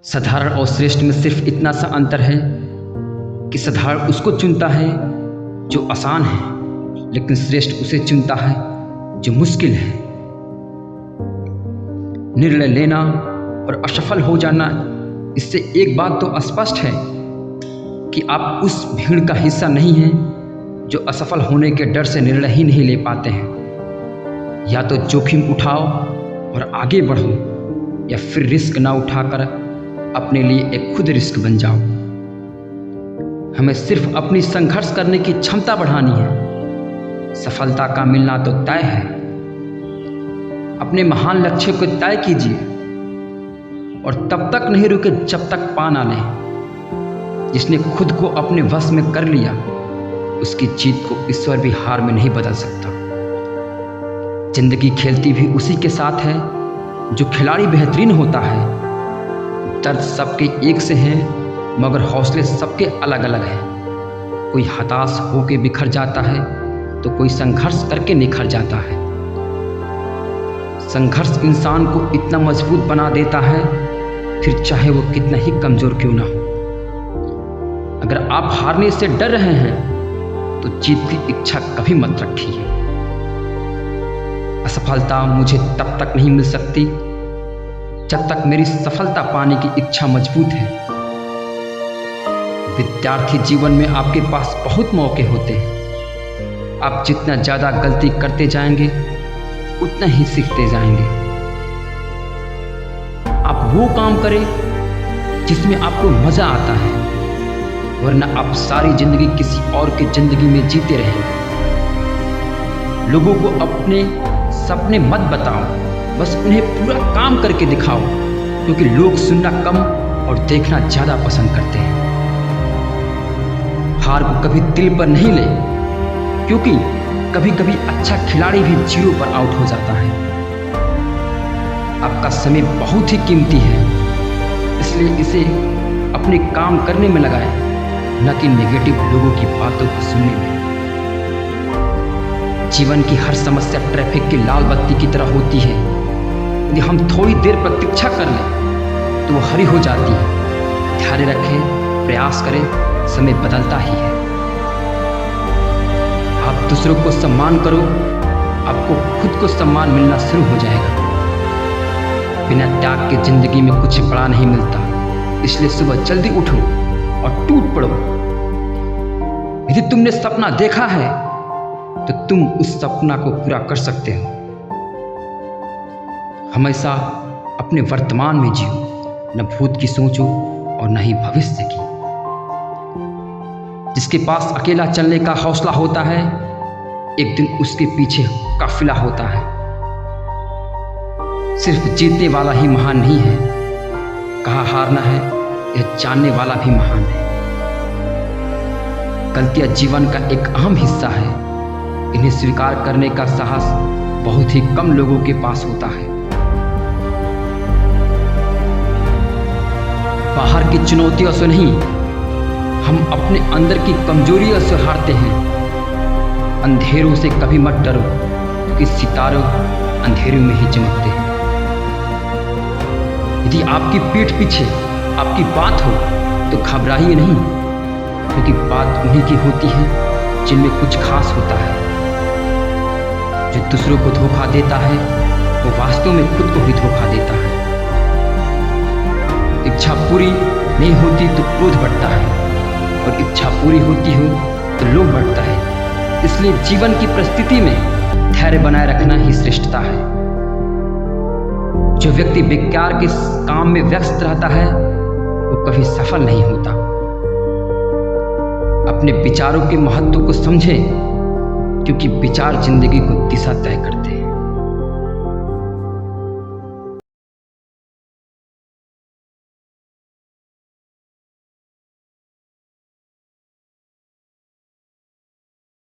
साधारण और श्रेष्ठ में सिर्फ इतना सा अंतर है कि साधारण उसको चुनता है जो आसान है, लेकिन श्रेष्ठ उसे चुनता है जो मुश्किल है। निर्णय लेना और असफल हो जाना, इससे एक बात तो स्पष्ट है कि आप उस भीड़ का हिस्सा नहीं हैं जो असफल होने के डर से निर्णय ही नहीं ले पाते हैं। या तो जोखिम उठाओ और आगे बढ़ो, या फिर रिस्क ना उठाकर अपने लिए एक खुद रिस्क बन जाओ। हमें सिर्फ अपनी संघर्ष करने की क्षमता बढ़ानी है। सफलता का मिलना तो तय है। अपने महान लक्ष्य को तय कीजिए और तब तक नहीं रुके जब तक पा ना लें। जिसने खुद को अपने वश में कर लिया, उसकी जीत को ईश्वर भी हार में नहीं बदल सकता। जिंदगी खेलती भी उसी के साथ है जो खिलाड़ी बेहतरीन होता है। दर्द सबके एक से हैं, मगर हौसले सबके अलग अलग हैं। कोई हताश होकर बिखर जाता है तो कोई संघर्ष करके निखर जाता है। संघर्ष इंसान को इतना मजबूत बना देता है, फिर चाहे वो कितना ही कमजोर क्यों ना हो। अगर आप हारने से डर रहे हैं तो जीत की इच्छा कभी मत रखिए। असफलता मुझे तब तक नहीं मिल सकती जब तक मेरी सफलता पाने की इच्छा मजबूत है। विद्यार्थी जीवन में आपके पास बहुत मौके होते हैं। आप जितना ज़्यादा गलती करते जाएंगे उतना ही सीखते जाएंगे। आप वो काम करें जिसमें आपको मज़ा आता है, वरना आप सारी जिंदगी किसी और की जिंदगी में जीते रहेंगे। लोगों को अपने सपने मत बताओ, बस उन्हें पूरा काम करके दिखाओ, क्योंकि लोग सुनना कम और देखना ज़्यादा पसंद करते हैं। हार को कभी दिल पर नहीं ले, क्योंकि कभी कभी अच्छा खिलाड़ी भी 0 पर आउट हो जाता है। आपका समय बहुत ही कीमती है, इसलिए इसे अपने काम करने में लगाएं, न कि नेगेटिव लोगों की बातों को सुनने में। जीवन की हर समस्या ट्रैफिक की लाल बत्ती की तरह होती है। यदि हम थोड़ी देर प्रतीक्षा कर लें तो वो हरी हो जाती है। ध्यान रखें, प्रयास करें, समय बदलता ही है। आप दूसरों को सम्मान करो, आपको खुद को सम्मान मिलना शुरू हो जाएगा। बिना त्याग के जिंदगी में कुछ बड़ा नहीं मिलता, इसलिए सुबह जल्दी उठो और टूट पड़ो। यदि तुमने सपना देखा है तो तुम उस सपना को पूरा कर सकते हो। हमेशा अपने वर्तमान में जियो, न भूत की सोचो और न ही भविष्य की। जिसके पास अकेला चलने का हौसला होता है, एक दिन उसके पीछे काफिला होता है। सिर्फ जीतने वाला ही महान नहीं है, कहाँ हारना है यह जानने वाला भी महान है। गलतियां जीवन का एक अहम हिस्सा है। इन्हें स्वीकार करने का साहस बहुत ही कम लोगों के पास होता है। बाहर की चुनौतियों से नहीं, हम अपने अंदर की कमजोरियों से हारते हैं। अंधेरों से कभी मत डरो, क्योंकि सितारे अंधेरों में ही चमकते हैं। यदि आपकी पीठ पीछे आपकी बात हो तो घबराइए नहीं, क्योंकि बात उन्हीं की होती है जिनमें कुछ खास होता है। जो दूसरों को धोखा देता है वो वास्तव में खुद को ही धोखा देता है। इच्छा पूरी नहीं होती तो क्रोध बढ़ता है, और इच्छा पूरी होती हो तो लोभ बढ़ता है। इसलिए जीवन की परिस्थिति में धैर्य बनाए रखना ही श्रेष्ठता है। जो व्यक्ति बेकार के काम में व्यस्त रहता है वो कभी सफल नहीं होता। अपने विचारों के महत्व को समझें, क्योंकि विचार जिंदगी को दिशा तय करते हैं।